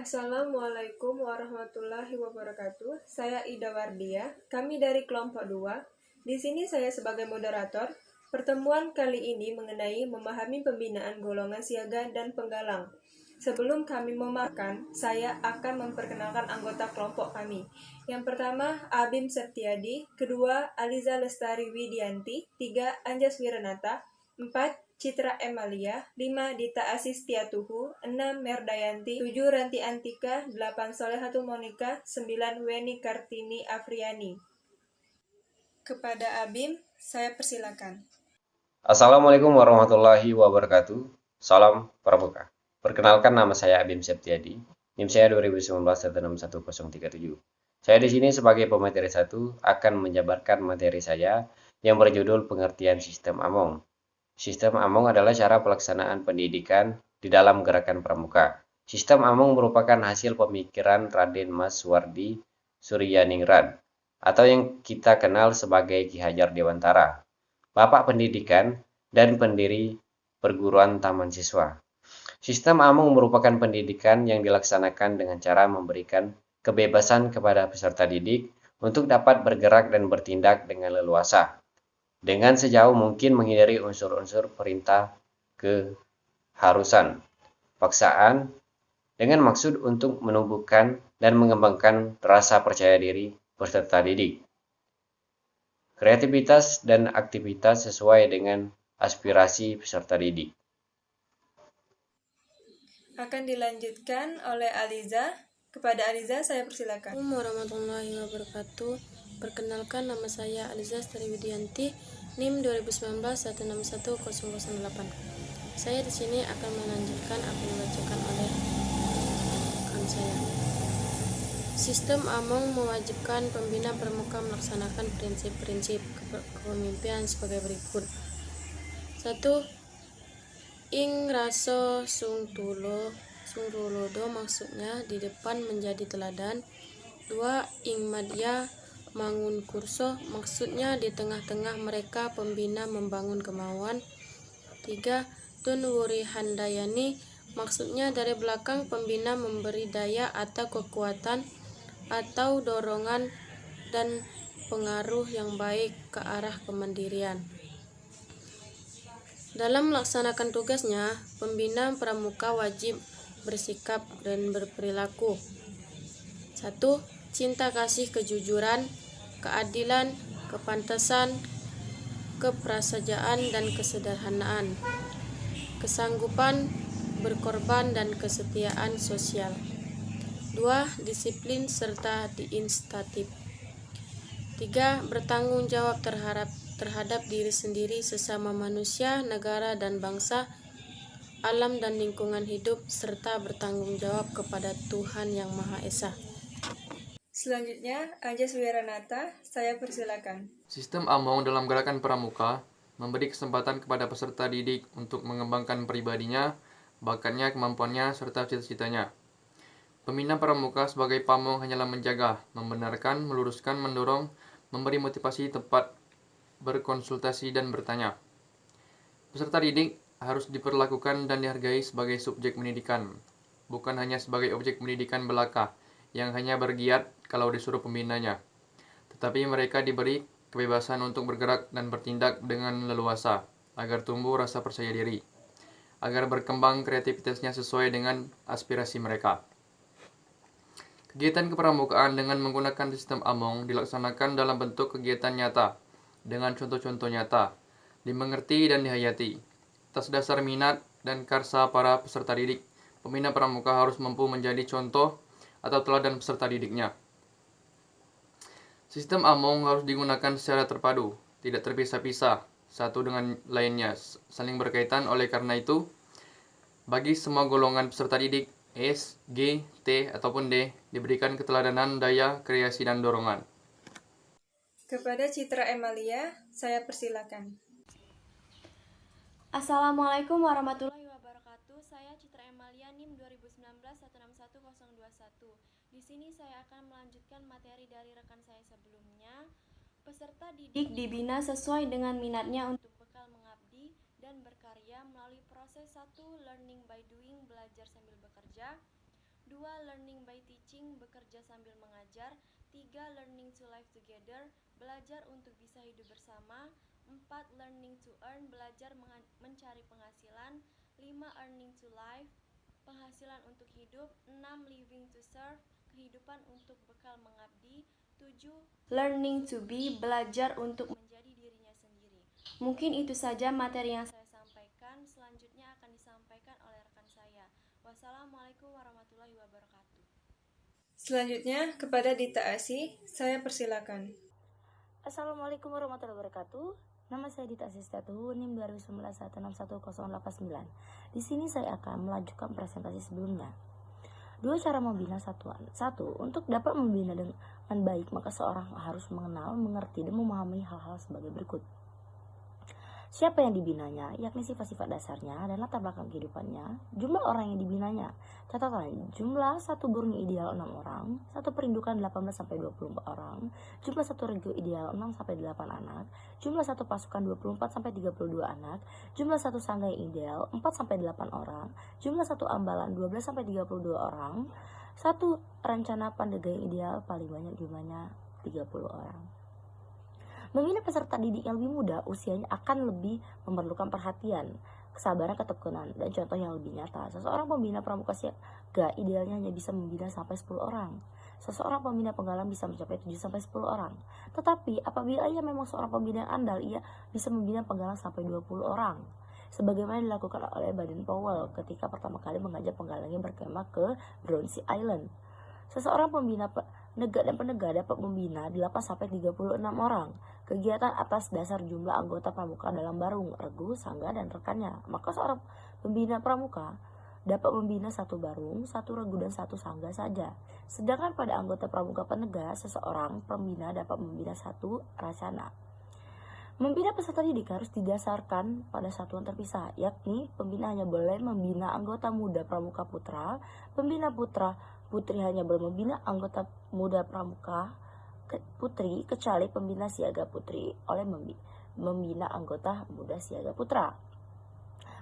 Assalamualaikum warahmatullahi wabarakatuh. Saya Ida Wardia. Kami dari kelompok 2. Di sini saya sebagai moderator. Pertemuan kali ini mengenai memahami pembinaan golongan siaga dan penggalang. Sebelum kami memakan, saya akan memperkenalkan anggota kelompok kami. Yang pertama, Abim Septiadi. Kedua, Aliza Lestari Widianti. 3, Anjas Wiranata. 4, Citra Emalia. 5, Dita Asistiatuhu. 6, Merdayanti. 7, Ranti Antika. 8, Solehatul Monika. 9, Weni Kartini Afriani. Kepada Abim, saya persilakan. Assalamualaikum warahmatullahi wabarakatuh. Salam Pramuka. Perkenalkan, nama saya Abim Septiadi. NIM saya 2019-16137. Saya di sini sebagai pemateri 1 akan menjabarkan materi saya yang berjudul pengertian sistem Among. Sistem Among adalah cara pelaksanaan pendidikan di dalam gerakan Pramuka. Sistem Among merupakan hasil pemikiran Raden Mas Wardi Suryaningrat atau yang kita kenal sebagai Ki Hajar Dewantara, Bapak Pendidikan dan pendiri perguruan taman siswa. Sistem Among merupakan pendidikan yang dilaksanakan dengan cara memberikan kebebasan kepada peserta didik untuk dapat bergerak dan bertindak dengan leluasa, dengan sejauh mungkin menghindari unsur-unsur perintah keharusan, paksaan, dengan maksud untuk menumbuhkan dan mengembangkan rasa percaya diri peserta didik, kreativitas dan aktivitas sesuai dengan aspirasi peserta didik. Akan dilanjutkan oleh Aliza. Kepada Aliza, saya persilakan. Assalamualaikum warahmatullahi wabarakatuh. Perkenalkan, nama saya Aliza Lestari Widianti, NIM 2019-161-008. Saya di sini akan melanjutkan apa yang dibacakan oleh rekan saya. Sistem Among mewajibkan pembina pramuka melaksanakan prinsip-prinsip kepemimpinan sebagai berikut. 1. Ing raso sung tulodo, maksudnya di depan menjadi teladan. 2. Ing madya mangun kurso, maksudnya di tengah-tengah mereka pembina membangun kemauan. 3. Tun wuri handayani, maksudnya dari belakang pembina memberi daya atau kekuatan atau dorongan dan pengaruh yang baik ke arah kemandirian. Dalam melaksanakan tugasnya, pembina pramuka wajib bersikap dan berperilaku. 1. Cinta kasih kejujuran, keadilan, kepantasan, keprasajaan dan kesederhanaan, kesanggupan berkorban dan kesetiaan sosial. 2. Disiplin serta diinisiatif. 3. Bertanggung jawab terhadap diri sendiri, sesama manusia, negara dan bangsa, alam dan lingkungan hidup, serta bertanggung jawab kepada Tuhan Yang Maha Esa. Selanjutnya, Anjas Wiranata, saya persilakan. Sistem Among dalam gerakan pramuka memberi kesempatan kepada peserta didik untuk mengembangkan pribadinya, bakatnya, kemampuannya, serta cita-citanya. Pembina pramuka sebagai pamong hanyalah menjaga, membenarkan, meluruskan, mendorong, memberi motivasi, tepat berkonsultasi dan bertanya. Peserta didik harus diperlakukan dan dihargai sebagai subjek pendidikan, bukan hanya sebagai objek pendidikan belaka yang hanya bergiat kalau disuruh pembinanya, tetapi mereka diberi kebebasan untuk bergerak dan bertindak dengan leluasa agar tumbuh rasa percaya diri, agar berkembang kreativitasnya sesuai dengan aspirasi mereka. Kegiatan kepramukaan dengan menggunakan sistem Among dilaksanakan dalam bentuk kegiatan nyata dengan contoh-contoh nyata, dimengerti dan dihayati. Atas dasar minat dan karsa para peserta didik, pembina pramuka harus mampu menjadi contoh atau teladan peserta didiknya. Sistem Among harus digunakan secara terpadu, tidak terpisah-pisah, satu dengan lainnya, saling berkaitan. Oleh karena itu, bagi semua golongan peserta didik, S, G, T, ataupun D, diberikan keteladanan, daya, kreasi, dan dorongan. Kepada Citra Emalia, saya persilakan. Assalamualaikum warahmatullahi wabarakatuh. Saya Citra Emalia, NIM 2019-161-021. Di sini saya akan melanjutkan materi dari rekan saya sebelumnya. Peserta didik dibina sesuai dengan minatnya untuk bekal mengabdi dan berkarya melalui proses 1. Learning by doing, belajar sambil bekerja. 2. Learning teaching, bekerja sambil mengajar. 3. Learning to live together, belajar untuk bisa hidup bersama. 4. Learning to earn, belajar mencari penghasilan. 5. Earning to live, penghasilan untuk hidup. 6. Living to serve, kehidupan untuk bekal mengabdi. 7. Learning to be, belajar untuk menjadi dirinya sendiri. Mungkin itu saja materi yang saya sampaikan. Selanjutnya akan disampaikan oleh rekan saya. Wassalamualaikum warahmatullahi wabarakatuh. Selanjutnya, kepada Dita Asi, saya persilakan. Assalamualaikum warahmatullahi wabarakatuh. Nama saya Dita Asi Setiatuhu, NIM 2019-1611089. Di sini saya akan melanjutkan presentasi sebelumnya. 2 cara membina satuan. 1. Untuk dapat membina dengan baik, maka seorang harus mengenal, mengerti, dan memahami hal-hal sebagai berikut. Siapa yang dibinanya, yakni sifat-sifat dasarnya dan latar belakang kehidupannya, jumlah orang yang dibinanya. Catatan, jumlah satu burung ideal 6 orang, satu perindukan 18-24 orang, jumlah satu regu ideal 6-8 anak, jumlah satu pasukan 24-32 anak, jumlah satu sangga yang ideal 4-8 orang, jumlah satu ambalan 12-32 orang, satu rencana pandega yang ideal paling banyak jumlahnya 30 orang. Membina peserta didik yang lebih muda, usianya akan lebih memerlukan perhatian, kesabaran, ketekunan, dan contoh yang lebih nyata. Seseorang pembina pramuka siaga idealnya hanya bisa membina sampai 10 orang. Seseorang pembina penggalang bisa mencapai 7-10 orang. Tetapi apabila ia memang seorang pembina yang andal, ia bisa membina penggalang sampai 20 orang. Sebagaimana dilakukan oleh Baden Powell ketika pertama kali mengajak penggalangnya berkemah ke Brownsea Island. Seseorang pembina penegak dan penegak dapat membina 8-36 orang. Kegiatan atas dasar jumlah anggota pramuka dalam barung, regu, sangga, dan rekannya. Maka seorang pembina pramuka dapat membina 1 barung, 1 regu, dan 1 sangga saja. Sedangkan pada anggota pramuka penegak, seseorang pembina dapat membina 1 racana. Membina peserta didik harus didasarkan pada satuan terpisah, yakni pembina hanya boleh membina anggota muda pramuka putra, pembina putra putri hanya boleh membina anggota muda pramuka putri, kecuali pembina siaga putri oleh membina anggota muda siaga putra.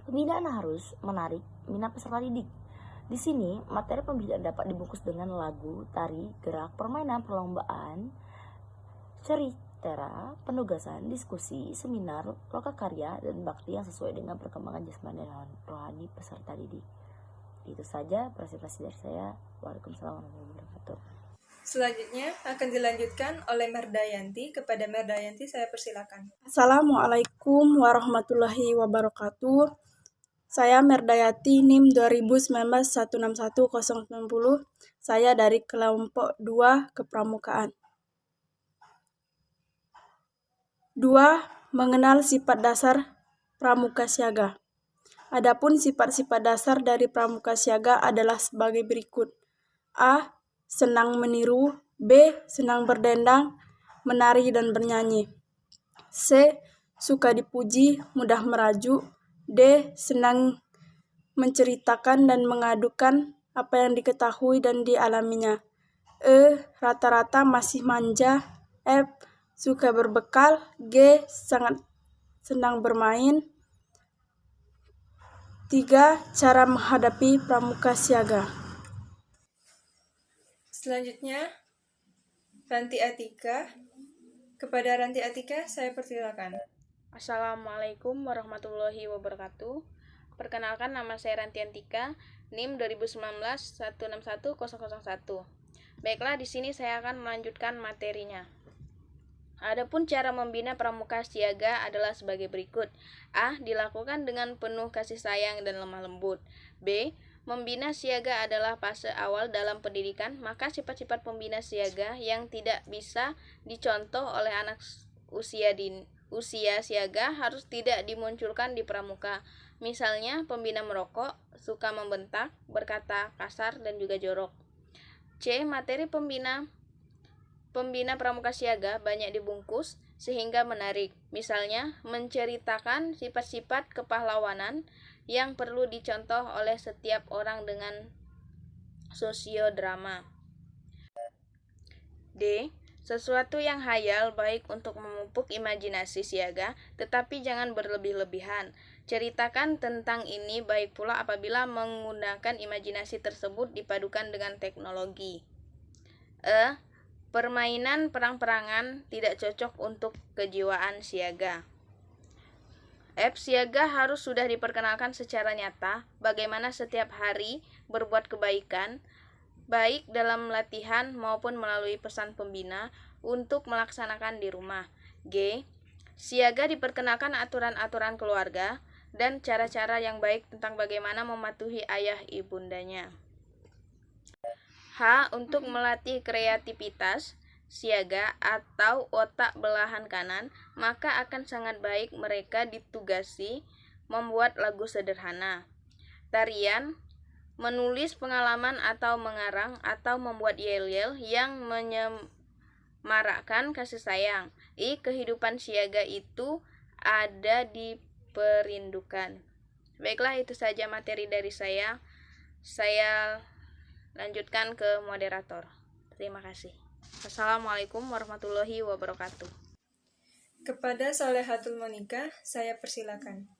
Pembinaan harus menarik minat peserta didik. Di sini, materi pembinaan dapat dibungkus dengan lagu, tari, gerak, permainan, perlombaan, cerita, penugasan, diskusi, seminar, lokakarya, dan bakti yang sesuai dengan perkembangan jasmani dan rohani peserta didik. Itu saja presentasi dari saya. Waalaikumsalam warahmatullahi wabarakatuh. Selanjutnya akan dilanjutkan oleh Merdayanti. Kepada Merdayanti saya persilakan. Assalamualaikum warahmatullahi wabarakatuh. Saya Merdayati, NIM 2019-1611090. Saya dari kelompok 2 Kepramukaan. 2. Mengenal sifat dasar pramuka siaga. Adapun sifat-sifat dasar dari pramuka siaga adalah sebagai berikut. A. Senang meniru. B. Senang berdendang, menari, dan bernyanyi. C. Suka dipuji, mudah merajuk. D. Senang menceritakan dan mengadukan apa yang diketahui dan dialaminya. E. Rata-rata masih manja. F. Suka berbekal. G. Sangat senang bermain. 3. Cara menghadapi pramuka siaga. Selanjutnya, Ranti Atika. Kepada Ranti Atika saya persilakan. Assalamualaikum warahmatullahi wabarakatuh. Perkenalkan, nama saya Ranti Atika, NIM 2019-1611001. Baiklah, di sini saya akan melanjutkan materinya. Adapun cara membina pramuka siaga adalah sebagai berikut. A. Dilakukan dengan penuh kasih sayang dan lemah lembut. B. Membina siaga adalah fase awal dalam pendidikan, maka sifat-sifat pembina siaga yang tidak bisa dicontoh oleh anak usia siaga harus tidak dimunculkan di pramuka. Misalnya, pembina merokok, suka membentak, berkata kasar, dan juga jorok. C. Materi pembina pramuka siaga banyak dibungkus sehingga menarik. Misalnya, menceritakan sifat-sifat kepahlawanan yang perlu dicontoh oleh setiap orang dengan sosiodrama. D. Sesuatu yang hayal baik untuk memupuk imajinasi siaga, tetapi jangan berlebih-lebihan. Ceritakan tentang ini baik pula apabila menggunakan imajinasi tersebut dipadukan dengan teknologi. Permainan perang-perangan tidak cocok untuk kejiwaan siaga. F. Siaga harus sudah diperkenalkan secara nyata bagaimana setiap hari berbuat kebaikan, baik dalam latihan maupun melalui pesan pembina untuk melaksanakan di rumah. G. Siaga diperkenalkan aturan-aturan keluarga dan cara-cara yang baik tentang bagaimana mematuhi ayah ibundanya. H. Untuk melatih kreativitas siaga atau otak belahan kanan, maka akan sangat baik mereka ditugasi membuat lagu sederhana, tarian, menulis pengalaman atau mengarang atau membuat yel-yel yang menyemarakkan kasih sayang. I. Kehidupan siaga itu ada di perindukan. Baiklah, itu saja materi dari saya. Saya lanjutkan ke moderator. Terima kasih. Assalamualaikum warahmatullahi wabarakatuh. Kepada Solehatul Monika, saya persilakan.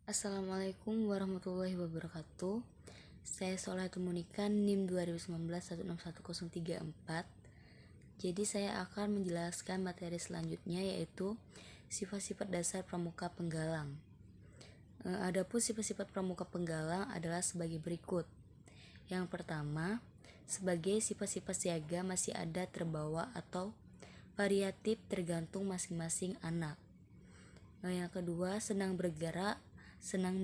Assalamualaikum warahmatullahi wabarakatuh. Saya Solehatul Monika, NIM 2019161034. Jadi saya akan menjelaskan materi selanjutnya, yaitu sifat-sifat dasar pramuka penggalang. Adapun sifat-sifat pramuka penggalang adalah sebagai berikut. Yang pertama, sebagai sifat-sifat siaga masih ada terbawa atau variatif tergantung masing-masing anak. Yang kedua, senang bergerak, senang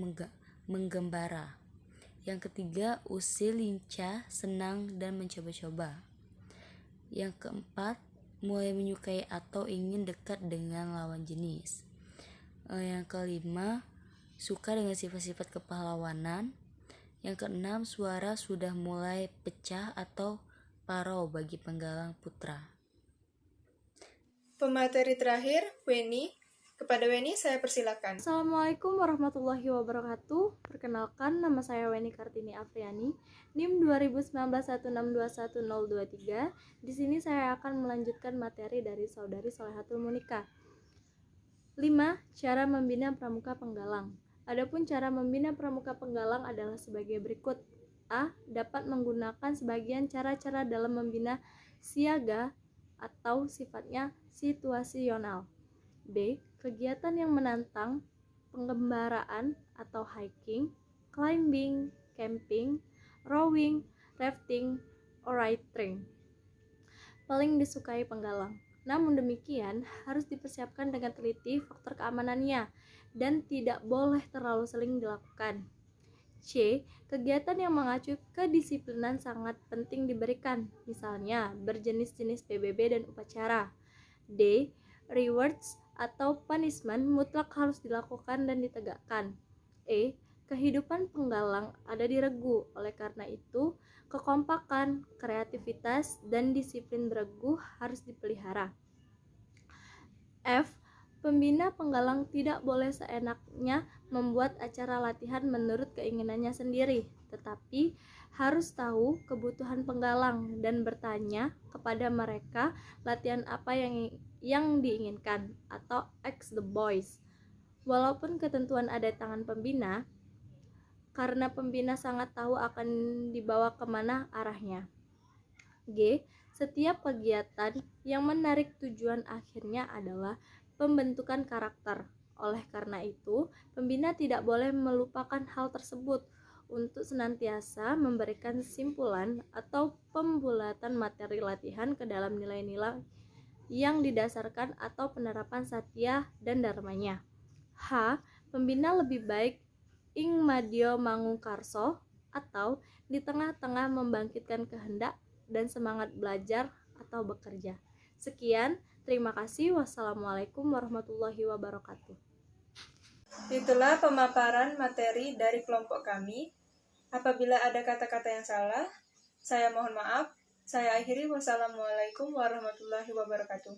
menggembara. Yang ketiga, usil, lincah, senang dan mencoba-coba. Yang keempat, mulai menyukai atau ingin dekat dengan lawan jenis. Yang kelima, suka dengan sifat-sifat kepahlawanan. Yang keenam, suara sudah mulai pecah atau parau bagi penggalang putra. Pemateri terakhir, Weni. Kepada Weni, saya persilakan. Assalamualaikum warahmatullahi wabarakatuh. Perkenalkan, nama saya Weni Kartini Afriani, NIM 201916211023. Di sini saya akan melanjutkan materi dari saudari Solehatul Monika. 5. Cara membina pramuka penggalang. Adapun cara membina pramuka penggalang adalah sebagai berikut. A. Dapat menggunakan sebagian cara-cara dalam membina siaga atau sifatnya situasional. B. Kegiatan yang menantang, penggembaraan atau hiking, climbing, camping, rowing, rafting, orienteering. Paling disukai penggalang. Namun demikian, harus dipersiapkan dengan teliti faktor keamanannya dan tidak boleh terlalu sering dilakukan. C. Kegiatan yang mengacu kedisiplinan sangat penting diberikan, misalnya berjenis-jenis PBB dan upacara. D. Rewards atau punishment mutlak harus dilakukan dan ditegakkan. E. Kehidupan penggalang ada di regu, oleh karena itu, kekompakan, kreativitas, dan disiplin beregu harus dipelihara. F. Pembina penggalang tidak boleh seenaknya membuat acara latihan menurut keinginannya sendiri, tetapi harus tahu kebutuhan penggalang dan bertanya kepada mereka latihan apa yang diinginkan, atau ask the boys. Walaupun ketentuan ada tangan pembina, karena pembina sangat tahu akan dibawa kemana arahnya. G. Setiap kegiatan yang menarik tujuan akhirnya adalah pembentukan karakter. Oleh karena itu, pembina tidak boleh melupakan hal tersebut untuk senantiasa memberikan simpulan atau pembulatan materi latihan ke dalam nilai-nilai yang didasarkan atau penerapan satya dan dharmanya. H. Pembina lebih baik ing madya mangungkarso atau di tengah-tengah membangkitkan kehendak dan semangat belajar atau bekerja. Sekian, terima kasih. Wassalamualaikum warahmatullahi wabarakatuh. Itulah pemaparan materi dari kelompok kami. Apabila ada kata-kata yang salah, saya mohon maaf. Saya akhiri. Wassalamualaikum warahmatullahi wabarakatuh.